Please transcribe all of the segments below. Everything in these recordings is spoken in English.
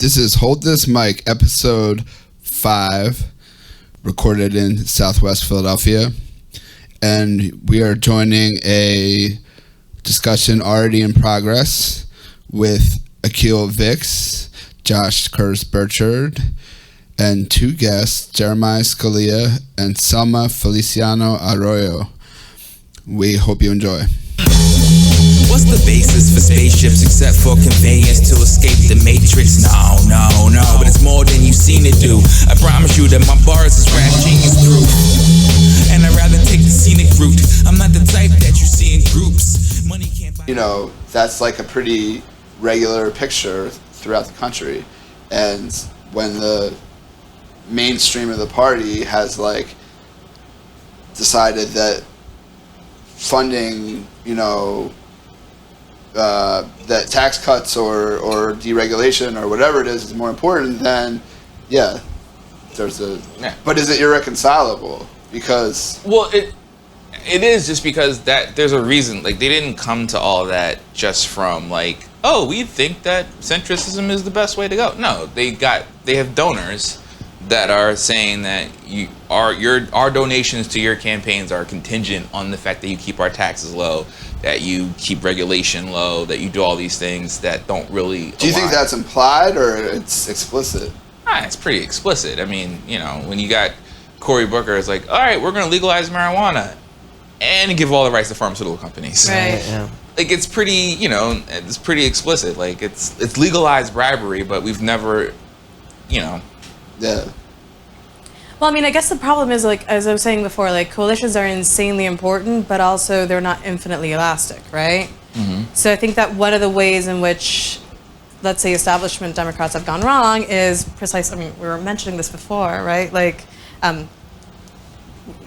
This is Hold This Mic, episode 5, recorded in Southwest Philadelphia. And we are joining a discussion already in progress with Akil Vicks, Josh Kurz-Burchard, and 2 guests, Jeremiah Scalia and Selma Feliciano-Arroyo. We hope you enjoy. What's the basis for spaceships except for conveyance to escape the matrix? No, but it's more than you've seen it do. I promise you that my bars is rap genius proof, and I'd rather take the scenic route. I'm not the type that you see in groups. Money can't buy. You know, that's like a pretty regular picture throughout the country. And when the mainstream of the party has like decided that funding, that tax cuts or deregulation or whatever it is more important, then there's a. Yeah. But is it irreconcilable? Because it is just because that there's a reason. Like, they didn't come to all that just from like, oh, we think that centrism is the best way to go. No, they have donors that are saying that our donations to your campaigns are contingent on the fact that you keep our taxes low, that you keep regulation low, that you do all these things that don't really. Do you think that's implied or it's explicit? It's pretty explicit. I mean, when you got Cory Booker, it's like, all right, we're going to legalize marijuana and give all the rights to pharmaceutical companies. Right. Yeah. Like, it's pretty, it's pretty explicit. Like, it's legalized bribery, but we've never, Yeah. Well, I mean, I guess the problem is, like, as I was saying before, like, coalitions are insanely important, but also they're not infinitely elastic, right? Mm-hmm. So I think that one of the ways in which, let's say, establishment Democrats have gone wrong is precisely, I mean, we were mentioning this before, right? Like,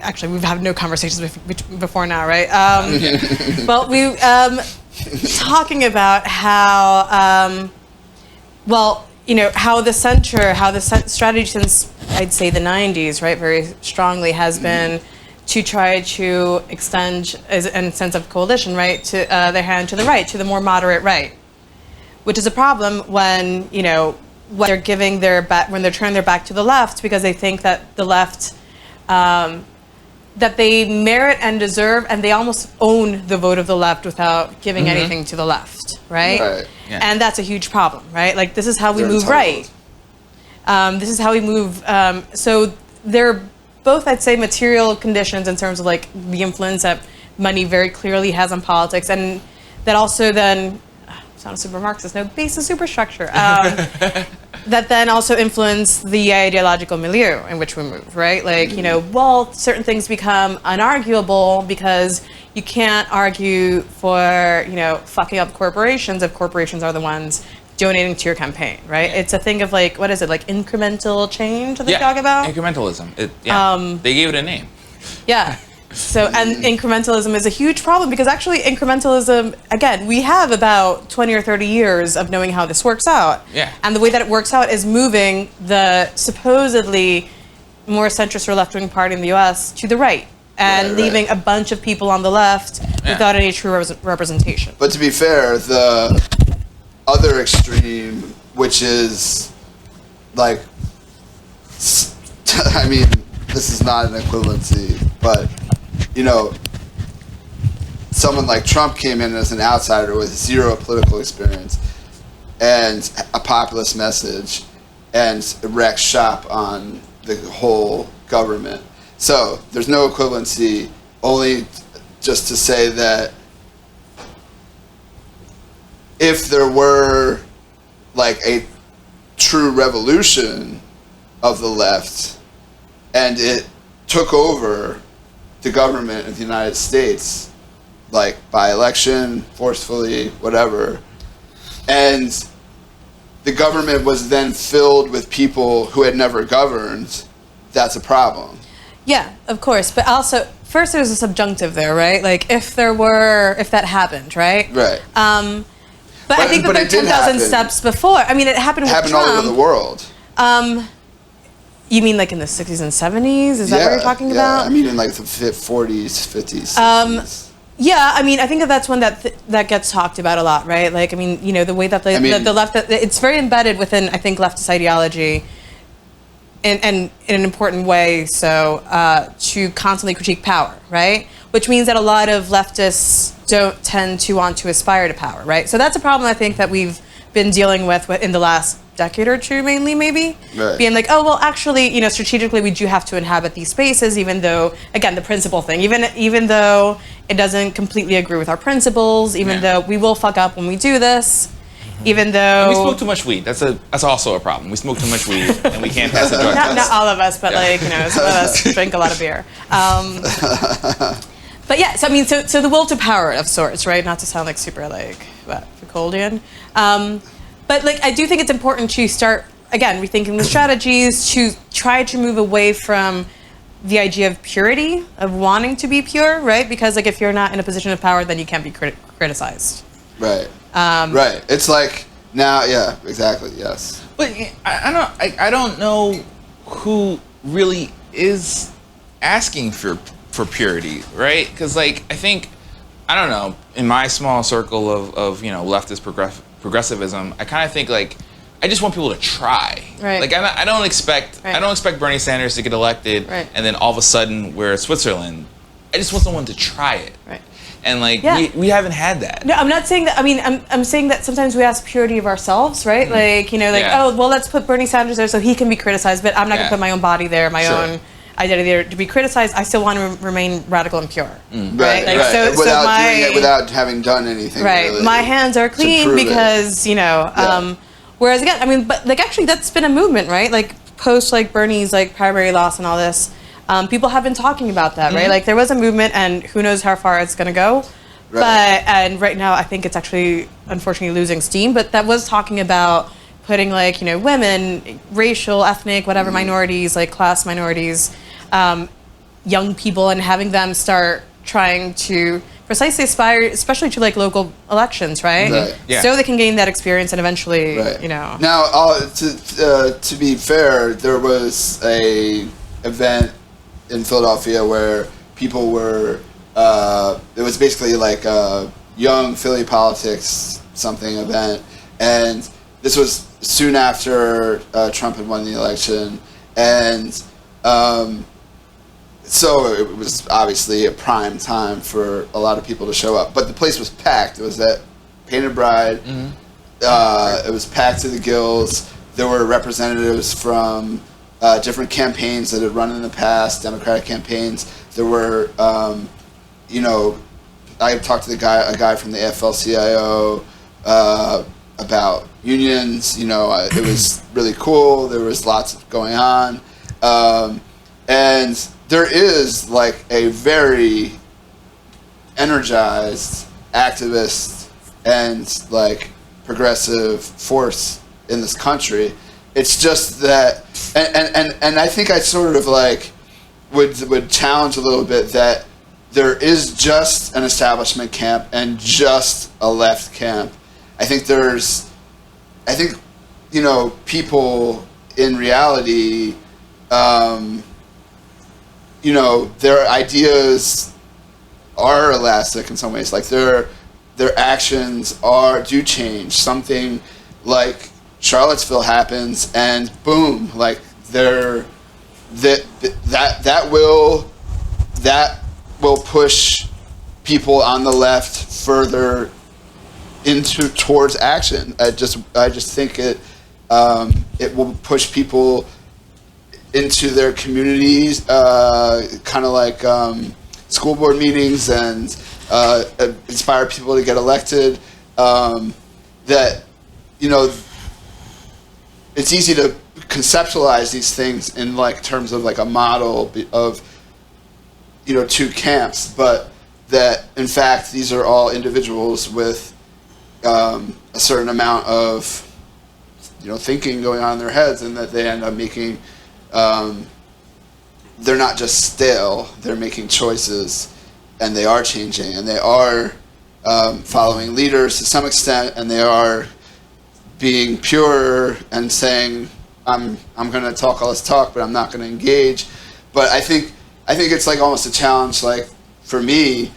actually, we've had no conversations before now, right? Well, we talking about how, how the strategy since, I'd say, the 90s, right, very strongly has been to try to extend, as in a sense of coalition, right, to their hand to the right, to the more moderate right, which is a problem when, when they're giving when they're turning their back to the left because they think that the left, that they merit and deserve, and they almost own the vote of the left without giving anything to the left, right? Yeah. And that's a huge problem, right? Like, this is how we move right. This is how we move. So they're both, I'd say, material conditions in terms of like the influence that money very clearly has on politics, and that also then, sound super Marxist, no, basis superstructure, that then also influence the ideological milieu in which we move, right? Like, certain things become unarguable because you can't argue for, fucking up corporations if corporations are the ones donating to your campaign, right? It's a thing of like, what is it, like incremental change that they talk about? Incrementalism. They gave it a name. Yeah. So, and incrementalism is a huge problem because actually incrementalism, again, we have about 20 or 30 years of knowing how this works out. Yeah. And the way that it works out is moving the supposedly more centrist or left-wing party in the US to the right and leaving a bunch of people on the left without any true representation. But to be fair, the other extreme, which is like, I mean, this is not an equivalency, but someone like Trump came in as an outsider with zero political experience and a populist message and wrecked shop on the whole government. So there's no equivalency, only just to say that if there were like a true revolution of the left and it took over the government of the United States, like by election, forcefully, whatever, and the government was then filled with people who had never governed, that's a problem. Yeah, of course. But also, first there's a subjunctive there, right? Like, if that happened, right? Right. But I think that there are 10,000 steps before. I mean, it happened with Trump. All over the world. You mean like in the 60s and 70s? Is that what you're talking about? I mean in like the 40s, 50s, 60s. Yeah, I mean, I think that's one that gets talked about a lot, right? Like, I mean, the way that the left, it's very embedded within, I think, leftist ideology, and in an important way. So to constantly critique power, right? Which means that a lot of leftists don't tend to want to aspire to power, right? So that's a problem I think that we've been dealing with in the last decade or two, mainly, maybe. Right. Being like, oh, well, actually, strategically, we do have to inhabit these spaces, even though, again, the principle thing, even though it doesn't completely agree with our principles, even though we will fuck up when we do this, even though... And we smoke too much weed. That's also a problem. We smoke too much weed, and we can't pass the drug test. Not all of us, but some of us drink a lot of beer. But yeah, so I mean, so the will to power of sorts, right? Not to sound like super Foucauldian. But I do think it's important to start, again, rethinking the strategies to try to move away from the idea of purity, of wanting to be pure, right? Because if you're not in a position of power, then you can't be criticized. Right. Right. It's like now, yeah, exactly, yes. But I don't know who really is asking for purity, right? Because I think, I don't know, in my small circle of leftist progressivism, I kind of think I just want people to try. Right. I don't expect Bernie Sanders to get elected, right, and then all of a sudden we're Switzerland. I just want someone to try it. Right. And we haven't had that. No, I'm not saying that. I mean, I'm saying that sometimes we ask purity of ourselves, right? Oh, well, let's put Bernie Sanders there so he can be criticized, but I'm not going to put my own body there, my own identity there to be criticized. I still want to remain radical and pure, right? So doing it without having done anything. Right. Really, my hands are clean because whereas again, I mean, but actually that's been a movement, right? Post Bernie's primary loss and all this. People have been talking about that, right? There was a movement, and who knows how far it's going to go. Right. And right now, I think it's actually, unfortunately, losing steam. But that was talking about putting, women, racial, ethnic, whatever minorities, class minorities, young people, and having them start trying to precisely aspire, especially to local elections, right? Yeah. So they can gain that experience and eventually, Now, to be fair, there was a event in Philadelphia where people were it was basically a young Philly politics something event, and this was soon after Trump had won the election, and so it was obviously a prime time for a lot of people to show up, but the place was packed. It was at Painted Bride. It was packed to the gills. There were representatives from different campaigns that had run in the past, Democratic campaigns. There were, I talked to a guy from the AFL-CIO about unions. It was really cool. There was lots going on, and there is a very energized activist and progressive force in this country. It's just that, and I think I sort of would challenge a little bit that there is just an establishment camp and just a left camp. I think people in reality, their ideas are elastic in some ways. Their actions do change. Something like Charlottesville happens, and boom, that will push people on the left further towards action. I just think it will push people into their communities, kind of school board meetings, and inspire people to get elected. It's easy to conceptualize these things in terms of a model of two camps, but that in fact these are all individuals with a certain amount of thinking going on in their heads, and that they end up making they're not just stale, they're making choices, and they are changing, and they are following leaders to some extent, and they are being pure and saying, I'm going to talk all this talk, but I'm not going to engage. But I think it's almost a challenge, for me,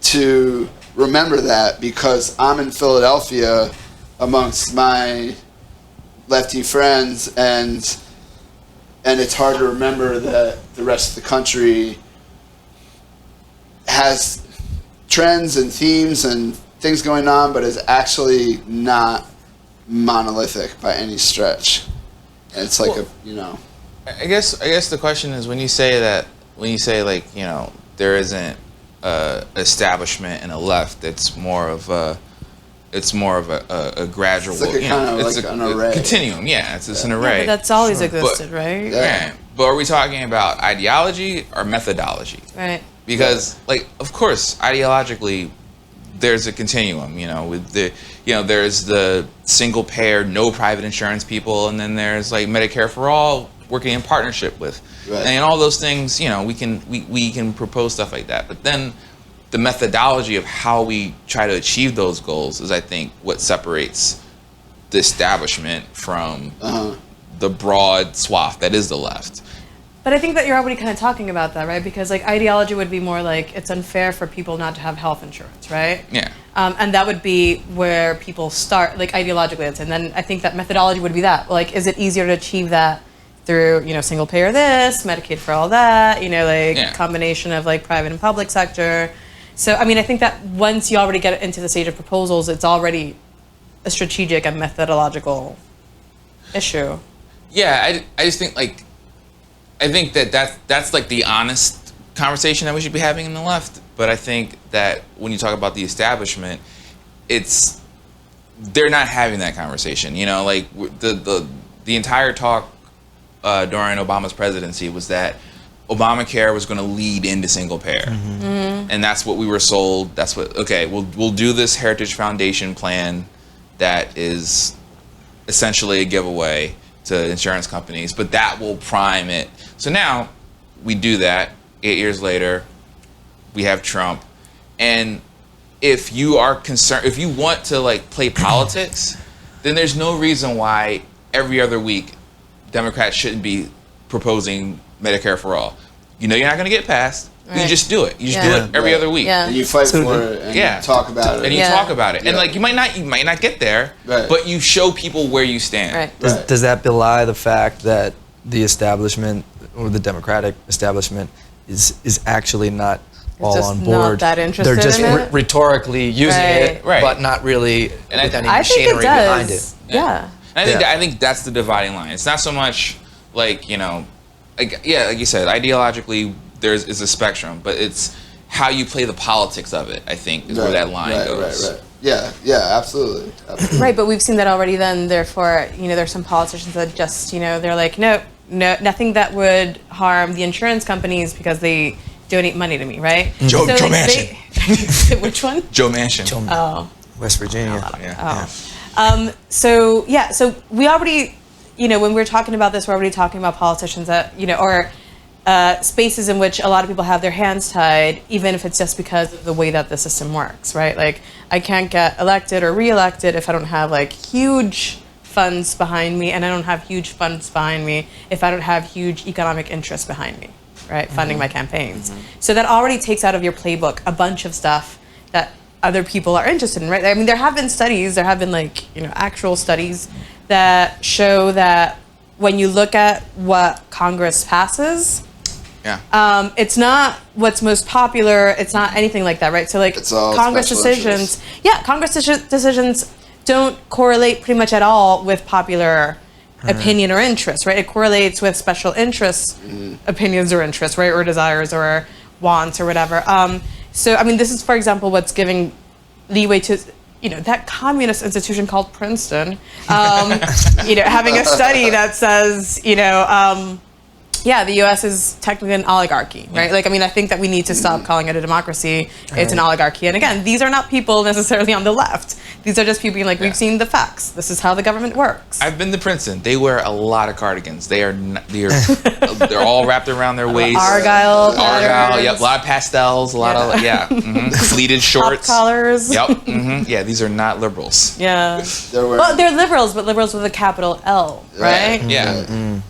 to remember that because I'm in Philadelphia amongst my lefty friends, and it's hard to remember that the rest of the country has trends and themes and things going on, but is actually not monolithic by any stretch. And it's like I guess the question is when you say like, there isn't a establishment and a left, it's more of a gradual. It's like an array. Continuum. Yeah, it's an array. But that's always existed, right? Yeah. But are we talking about ideology or methodology? Right. Because, like, of course, ideologically, there's a continuum. With there's the single payer, no private insurance people, and then there's like Medicare for all, working in partnership with, and all those things. We can propose stuff like that. But then the methodology of how we try to achieve those goals is, I think, what separates the establishment from the broad swath that is the left. But I think that you're already kind of talking about that, right? Because like ideology would be more like it's unfair for people not to have health insurance, right? Yeah. And that would be where people start, like ideologically. And then I think that methodology would be that. Like, is it easier to achieve that through, single payer this, Medicaid for all that, combination of like private and public sector. So, I mean, I think that once you already get into the stage of proposals, it's already a strategic and methodological issue. Yeah, I just think I think that's like the honest conversation that we should be having in the left. But I think that when you talk about the establishment, they're not having that conversation. Like the entire talk during Obama's presidency was that Obamacare was going to lead into single payer, and that's what we were sold. That's what we'll do this Heritage Foundation plan that is essentially a giveaway to insurance companies, but that will prime it. So now we do that. 8 years later, we have Trump, and if you are concerned, if you want to like play politics, then there's no reason why every other week Democrats shouldn't be proposing Medicare for all. You're not going to get passed. Right. You just do it. You just do it every other week. Yeah. And you fight for it and you talk about it. And you talk about it. Yeah. And like you might not get there, but you show people where you stand. Right. Does that belie the fact that the establishment or the Democratic establishment is actually not all on board? Not that interested. They're just in it? Rhetorically using it, but not really with any machinery behind it. Yeah. And I think that's the dividing line. It's not so much like like you said, ideologically is a spectrum, but it's how you play the politics of it, I think, is where that line goes. Right. Yeah, absolutely. Right, but we've seen that already then, therefore, there's some politicians that just, they're like, no, nothing that would harm the insurance companies because they donate money to me, right? Joe Manchin. Which one? Joe Manchin. Oh. West Virginia. So we already, when we're talking about this, we're already talking about politicians that, or spaces in which a lot of people have their hands tied, even if it's just because of the way that the system works, right? Like, I can't get elected or reelected if I don't have like huge funds behind me, and I don't have huge funds behind me if I don't have huge economic interests behind me, right? Funding my campaigns. So that already takes out of your playbook a bunch of stuff that other people are interested in, right? I mean, there have been actual studies that show that when you look at what Congress passes, it's not what's most popular. It's not anything like that, right? So like Congress decisions, decisions don't correlate pretty much at all with popular opinion or interest, right? It correlates with special interests, opinions or interests, right? Or desires or wants or whatever. So, I mean, this is, for example, what's giving leeway to, that communist institution called Princeton, having a study that says, the U.S. is technically an oligarchy, right? Like, I mean, I think that we need to stop calling it a democracy. It's an oligarchy. And again, these are not people necessarily on the left. These are just people being like, we've seen the facts. This is how the government works. I've been to Princeton. They wear a lot of cardigans. They're all wrapped around their waist. Argyle, yep. A lot of pastels. A lot of pleated shorts. Pop collars. Yep. Yeah, these are not liberals. Yeah. They're liberals, but liberals with a capital L, right? Yeah.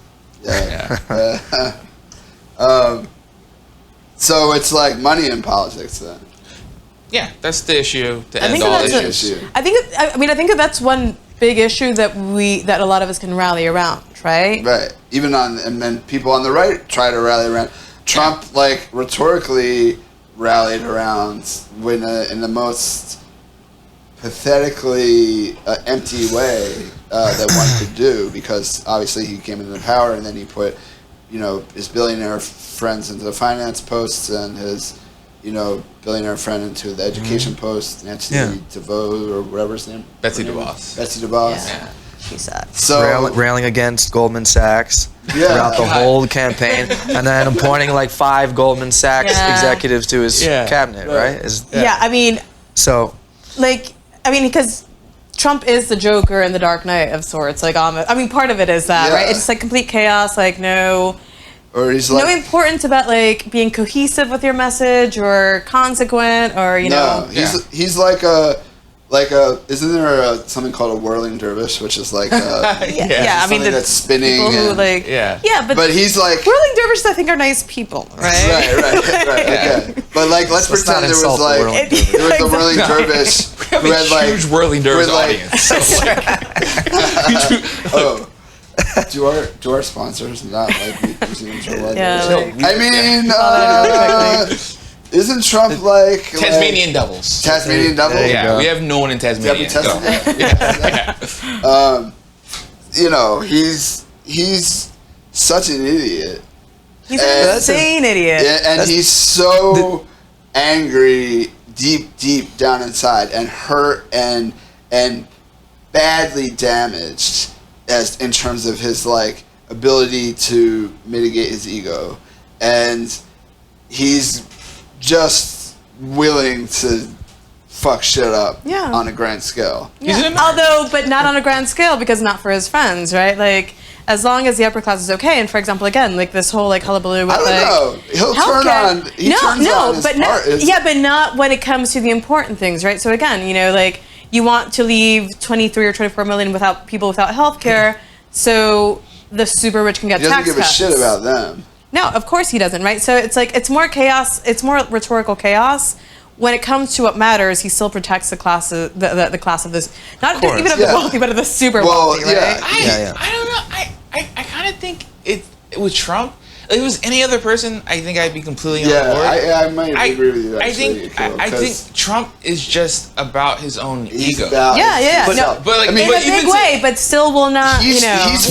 So it's like money in politics then. Yeah, that's the issue. To I end think all that's issues. I think that that's one big issue that a lot of us can rally around, right? Right. And then people on the right try to rally around. Trump, like, rhetorically rallied around when in the most pathetically empty way that one could do, because obviously he came into power and then he put, his billionaire friends into the finance posts and his, billionaire friend into the education post, Nancy DeVoe or whatever his name. Betsy DeVos. Betsy DeVos. Yeah. She sucks. So railing against Goldman Sachs throughout the whole campaign, and then appointing like 5 Goldman Sachs executives to his cabinet, right? Because Trump is the Joker in the Dark Knight of sorts. Like, part of it is that, right? It's just like complete chaos. Like, no importance about like being cohesive with your message or consequent or he's like a isn't there something called a whirling dervish, which is like something that's spinning but he's like whirling dervishes I think are nice people, right? Okay. But like let's pretend there was like the whirling dervish who had like huge whirling dervish audience. Do our sponsors not like museums or what? Isn't Trump like Tasmanian devils? Tasmanian devils? Yeah, we have no one in Tasmania. He's such an idiot. He's an insane idiot. Yeah, and he's so angry deep down inside and hurt and badly damaged as in terms of his like ability to mitigate his ego, and he's just willing to fuck shit up on a grand scale. But not on a grand scale, because not for his friends, right? Like, as long as the upper class is okay, and for example, again, like this whole like hullabaloo with He'll turn on. But not when it comes to the important things, right? So again, like you want to leave 23 or 24 million people without health care, so the super rich can get tax cuts. He doesn't give a shit about them. No, of course he doesn't, right? So it's like, it's more chaos, it's more rhetorical chaos. When it comes to what matters, he still protects the class of the class of this, not even of the wealthy, but of the super wealthy, right? I don't know. I kind of think it with Trump. If it was any other person, I think I'd be completely on board. I might agree with you. Actually, I think Trump is just but in a big way, but still will not. He's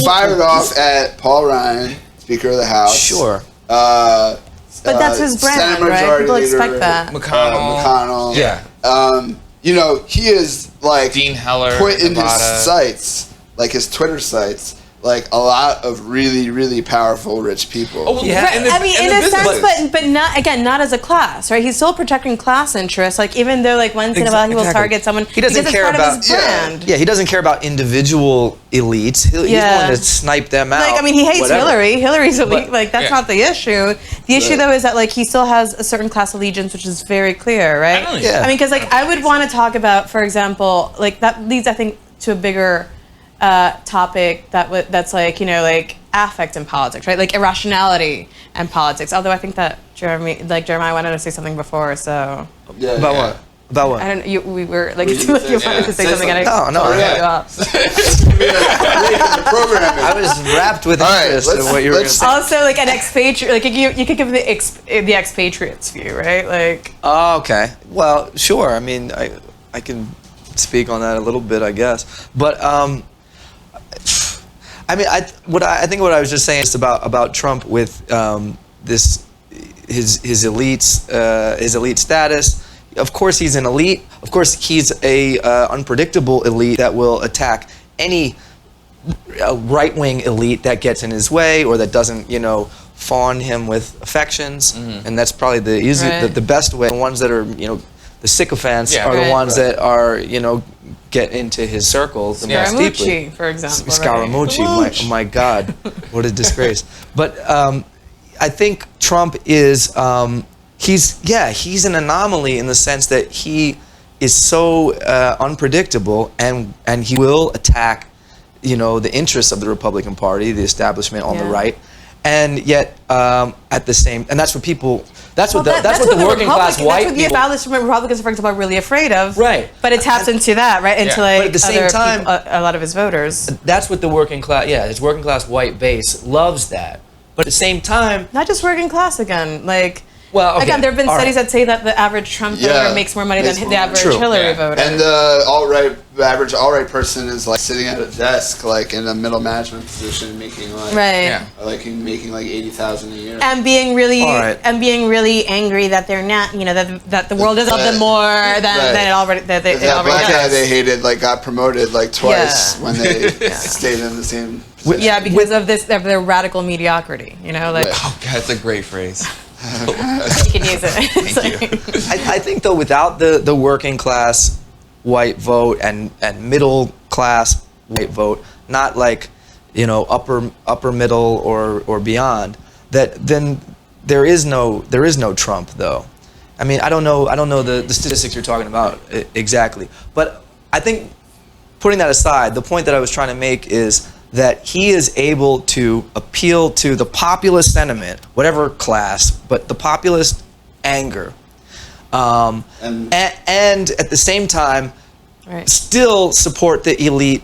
fired off at Paul Ryan, Speaker of the House. Sure. But that's his brand, right? People expect that. McConnell. Yeah. He is like Dean Heller put in his sites, like his Twitter sites, like a lot of really, really powerful rich people. In a sense, but not as a class, right? He's still protecting class interests. Like, even though like once in a while he will target someone, he doesn't care about his brand. He doesn't care about individual elites. He's willing to snipe them out. Like, he hates Hillary. Hillary's elite. Like, that's not the issue. The issue though is that like he still has a certain class allegiance, which is very clear, right? Because like I would want to talk about, for example, like that leads I think to a bigger topic that's like like affect in politics, right? Like irrationality and politics. Although I think that Jeremiah wanted to say something before, so about what? About what? I don't. We were like you wanted to say something. And no. I was wrapped with interest in what you were going to say. Also, like an expatriate, like you could give the expatriates view, right? Like. Oh, okay. Well, sure. I mean, I can speak on that a little bit, I guess, but I think what I was just saying is about Trump with his elite status. Of course, he's an elite. Of course, he's a unpredictable elite that will attack any right-wing elite that gets in his way or that doesn't, fawn him with affections. And that's probably the best way. The ones that are, the sycophants are the ones that are, get into his circle the most deeply. For example. Scaramucci, my God, what a disgrace. But I think Trump is, he's an anomaly in the sense that he is so unpredictable, and he will attack, the interests of the Republican Party, the establishment on the right. and yet at the same, and that's what people. That's what that's what the working class white That's what the people. establishment Republicans, for example, are really afraid of. Right. But it taps into that, right? Into Yeah. like But at the same time, a lot of his voters. That's what the working class. Yeah, his working class white base loves that. But at the same time, Not just working class again. Like, well, okay, again, there have been all studies right. that say that the average Trump voter makes more money than the average True. Hillary Yeah. voter. And the average alt-right person is like sitting at a desk, like in a middle management position, making like right. making like 80,000 a year. And being really All right. angry that they're not, that the world does love them more than it already that already black guy does. they hated like got promoted like twice Yeah. when they stayed in the same. Yeah, because of their radical mediocrity. Like Right. Oh, God, that's a great phrase. you can use it. Thank you. I think though, without the working class white vote and middle class white vote, not like upper middle or beyond, that then there is no Trump though. I mean, I don't know the statistics you're talking about exactly, but I think putting that aside, the point that I was trying to make is that he is able to appeal to the populist sentiment, whatever class, but the populist anger, and at the same time, Right. still support the elite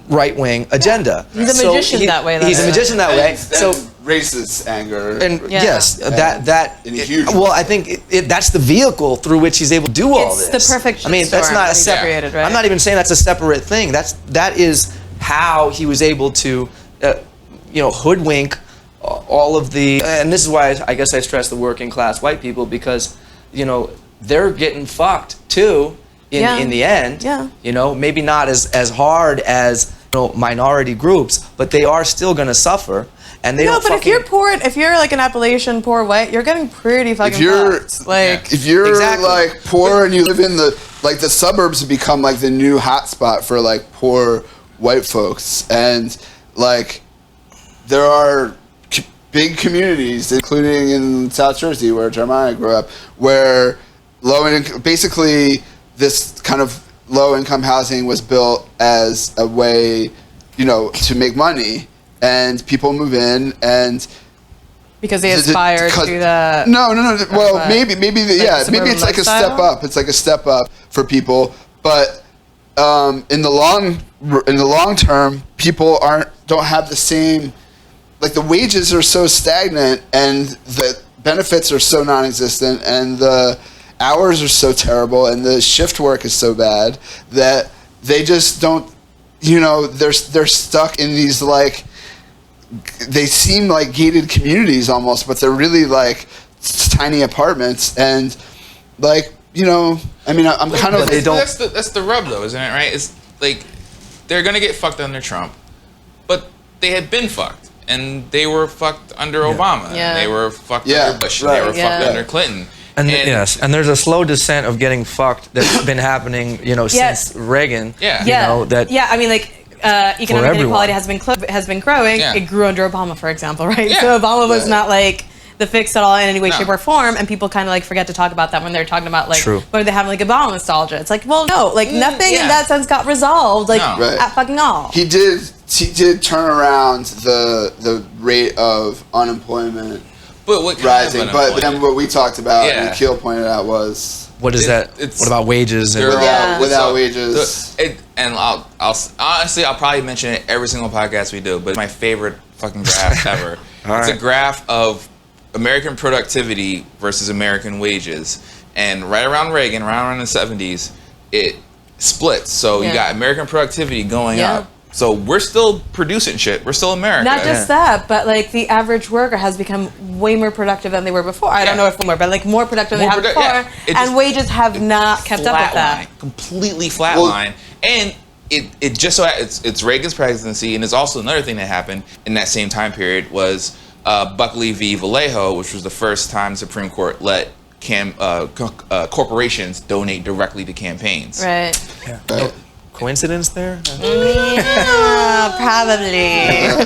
right-wing agenda. He's a magician that way, though. He's a magician that way. So. Racist anger. And Yeah. yes, that in a huge well, I think that's the vehicle through which he's able to do all It's this. the perfect I mean, that's storm not a that he separate. created, right? I'm not even saying that's a separate thing. That is how he was able to, hoodwink all of the. And this is why I guess I stress the working class white people, because, they're getting fucked too in the end. Yeah. Maybe not as hard as minority groups, but they are still going to suffer. And they don't but if you're poor, if you're like an Appalachian poor white, you're getting pretty fucking fucked. Like, if you're Exactly. like poor and you live in the suburbs have become like the new hotspot for like poor white folks, and like there are big communities, including in South Jersey where Jeremiah grew up, where basically this kind of low income housing was built as a way, to make money. And people move in, and because they aspire to do that. No. Well, what? maybe maybe it's like a step up. It's like a step up for people, but in the long term, people don't have the same. Like the wages are so stagnant, and the benefits are so non-existent, and the hours are so terrible, and the shift work is so bad that they just don't. They're stuck in these like. They seem like gated communities almost, but they're really like tiny apartments, and like I mean, I'm kind of. They don't. That's the rub, though, isn't it? Right? It's like they're gonna get fucked under Trump, but they had been fucked, and they were fucked under Obama. Yeah. And they were fucked Yeah, under Bush. right. And they were fucked Yeah. under Clinton. And yes, and there's a slow descent of getting fucked that's been happening, since Reagan. Yeah. I mean, like economic everyone. inequality has been growing. Yeah. It grew under Obama, for example, right? Yeah. So Obama was Right. not like the fix at all in any way, No. shape, or form, and people kind of like forget to talk about that when they're talking about like True. when they have like Obama nostalgia. It's like, well, no, like nothing yeah. in that sense got resolved, like No. Right. at fucking all. He did turn around the rate of unemployment But what kind rising, of but then unemployment? what we talked about and Yeah. Akil pointed out was What is that? it's- What about wages and They're all- Yeah. without So, wages. and I'll honestly, I'll probably mention it every single podcast we do, but it's my favorite fucking graph ever. All It's right. a graph of American productivity versus American wages, and right around Reagan, around the 70s, it splits. So Yeah. you got American productivity going Yeah. up. So we're still producing shit. We're still America. Not just that, but like the average worker has become way more productive than they were before. I don't know if more, but like more productive than they More have produ- yeah. before, It and just- wages have not kept up with that. Flatline, completely flatline. And it just so it's Reagan's presidency, and it's also another thing that happened in that same time period was Buckley v. Vallejo, which was the first time the Supreme Court let corporations donate directly to campaigns. Right. Right. coincidence there? Yeah, probably.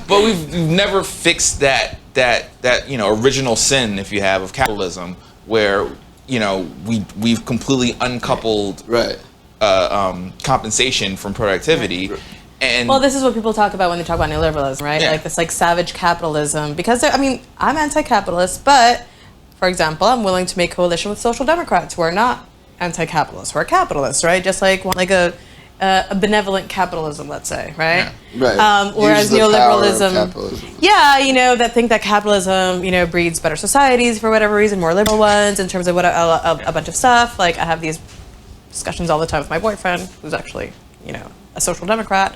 But we've never fixed that original sin, if you have, of capitalism, where we've completely uncoupled Right. compensation from productivity, And well, this is what people talk about when they talk about neoliberalism, right? Yeah. Like this like savage capitalism. Because I mean, I'm anti-capitalist, but for example, I'm willing to make coalition with social democrats who are not anti-capitalists, who are capitalists, right? Just like a benevolent capitalism, let's say, right? Yeah. Right. Whereas Use the power of neoliberalism, capitalism. yeah, that think that capitalism, breeds better societies for whatever reason, more liberal ones in terms of what a bunch of stuff. Like I have these discussions all the time with my boyfriend, who's actually, a social democrat.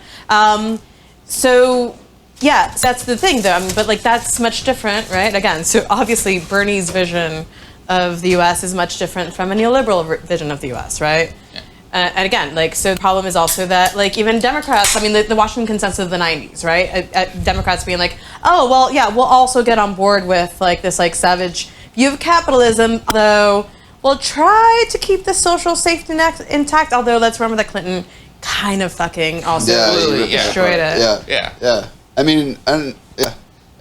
So yeah, so that's the thing though. I mean, but like that's much different, right? Again, so obviously Bernie's vision of the U.S. is much different from a neoliberal vision of the U.S., right? Yeah. And again, like, so the problem is also that, like, even Democrats, I mean, the Washington consensus of the 90s, right? Democrats being like, oh, well, yeah, we'll also get on board with, like, this, like, savage view of capitalism, though we'll try to keep the social safety net intact, although let's remember that Clinton kind of fucking also destroyed it. Yeah. I mean, and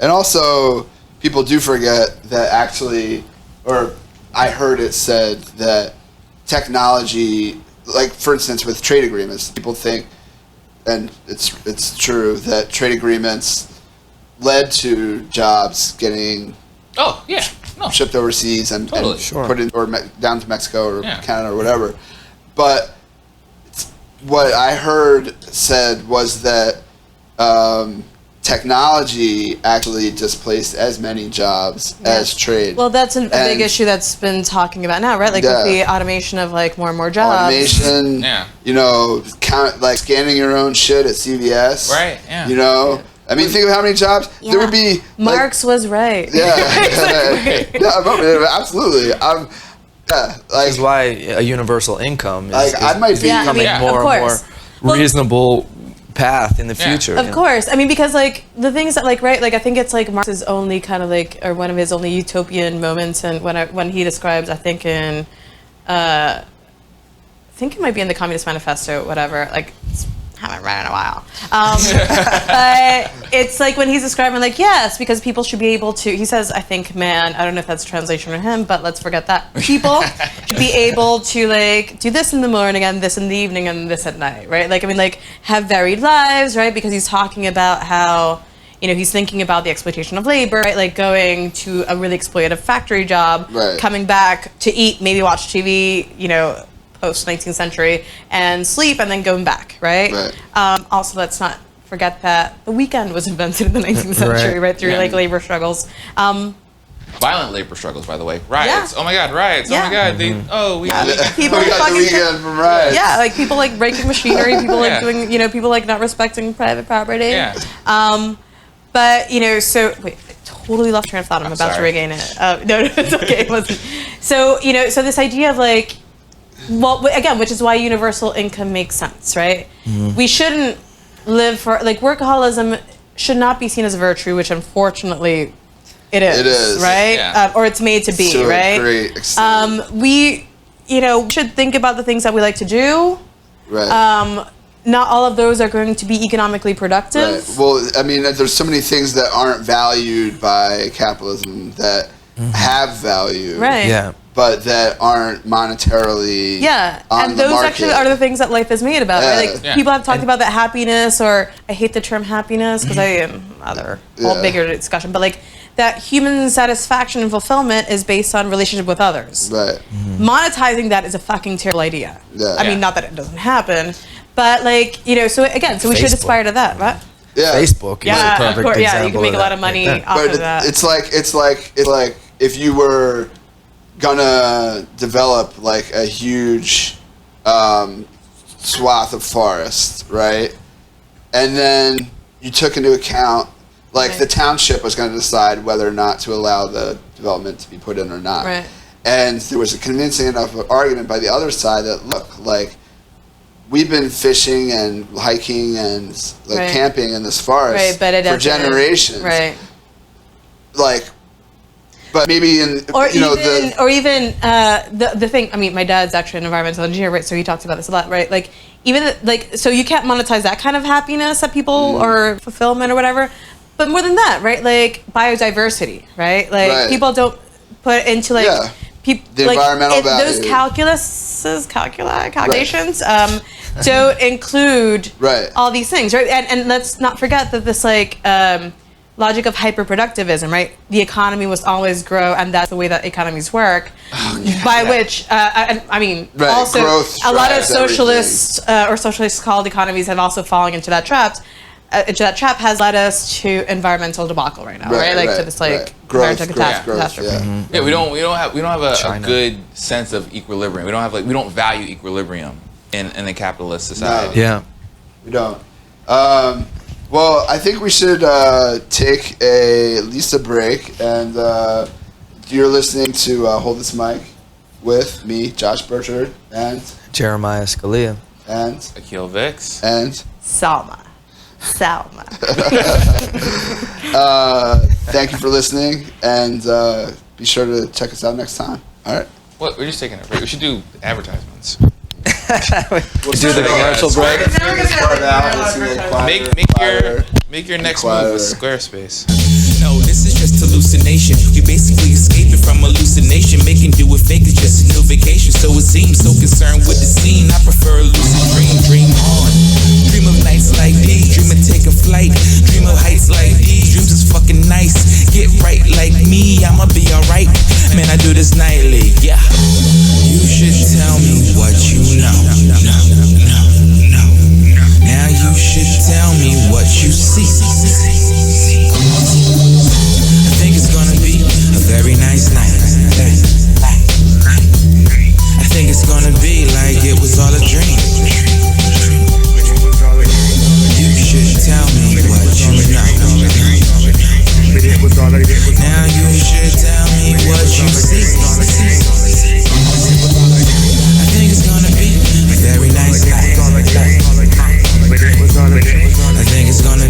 also people do forget that actually, or I heard it said that technology, like for instance with trade agreements, people think, and it's true, that trade agreements led to jobs getting shipped overseas and put in down to Mexico or Canada or whatever. But what I heard said was that technology actually displaced as many jobs as trade. Well, that's a big issue that's been talking about now, right? Like with the automation of like more and more jobs. Automation, like scanning your own shit at CVS. Right, yeah. I mean, think of how many jobs there would be. Marx was right. Yeah. Absolutely. Which is why a universal income is becoming more and more reasonable path in the future. Of course. I mean, because like the things that like, right, like I think it's like Marx's only kind of like, or one of his only utopian moments, and when he describes, I think it might be in the Communist Manifesto, whatever, like, haven't read it in a while. But it's like when he's describing like, yes, because people should be able to, he says, I think, man, I don't know if that's a translation for him, but let's forget that. People should be able to like do this in the morning and this in the evening and this at night, right? Like, I mean, like have varied lives, right? Because he's talking about how, he's thinking about the exploitation of labor, right? Like going to a really exploitative factory job, coming back to eat, maybe watch TV, post 19th century and sleep and then going back, right? Also, let's not forget that the weekend was invented in the 19th century, right? Through like labor struggles. Violent labor struggles, by the way. Riots. Oh my God, riots. Oh my God. People got the weekend from riots. Yeah, like people like breaking machinery, people like doing, people like not respecting private property. Yeah. But, so, wait, I totally lost train of thought. I'm about to regain it. No, it's okay. It wasn't. So, so this idea of like, well, again, which is why universal income makes sense, right? We shouldn't live for, like, workaholism should not be seen as a virtue, which unfortunately it is. It is. Right? Yeah. Or it's made to be, to right? A great extent. We, should think about the things that we like to do. Right. Not all of those are going to be economically productive. Right. Well, I mean, there's so many things that aren't valued by capitalism that have value. Right. Yeah. But that aren't monetarily on and the those market. actually are the things that life is made about, right? Like people have talked about that happiness, or I hate the term happiness because whole bigger discussion, but like that human satisfaction and fulfillment is based on relationship with others. Right. Monetizing that is a fucking terrible idea. Yeah. I mean, not that it doesn't happen, but like, so again, so we should aspire to that, right? Yeah. Facebook is a perfect example. Yeah, you can make a lot of money off of that. It's like if you were gonna develop like a huge swath of forest, right? And then you took into account, like the township was going to decide whether or not to allow the development to be put in or not. Right. And there was a convincing enough argument by the other side that, look, like, we've been fishing and hiking and like camping in this forest for generations. Right. Like, but maybe in the thing. I mean, my dad's actually an environmental engineer, right? So he talks about this a lot, right? Like even like, so you can't monetize that kind of happiness that people or fulfillment or whatever. But more than that, right? Like biodiversity, right? Like people don't put into like The environmental those value. calculations don't include Right. all these things, right? And let's not forget that this logic of hyperproductivism, right? The economy must always grow, and that's the way that economies work. Which, I mean, Right, also growth a lot of drives socialists or socialist called economies have also fallen into that trap. That trap has led us to environmental debacle right now, right? Like to this growth, environmental catastrophe. yeah. Yeah, we don't have a China. good sense of equilibrium. We don't value equilibrium in a capitalist society. Yeah. We don't. Well, I think we should take at least a break, and you're listening to Hold This Mic with me, Josh Burchard, and Jeremiah Scalia. Akil Vix. and Selma. thank you for listening, and be sure to check us out next time. All right. What? We're just taking a break. We should do advertisements. We'll do the commercial break. Make your next move with Squarespace. No, this is just hallucination. You basically escaping from hallucination. Making do with fake is just a new vacation. So it seems so concerned with the scene. I prefer a lucid dream on. Dream of nights like these. Dream of taking flight. Dream of heights like these. Dreams is fucking nice. Get right like me. I'ma be alright. Man, I do this nightly. Yeah. You should tell me what you know. Now you should tell me what you see. I think it's gonna be a very nice night. I think it's gonna be like it was all a dream. You should tell me what you know. Now you should tell me what you see. I think it's gonna be a very nice night. I think it's gonna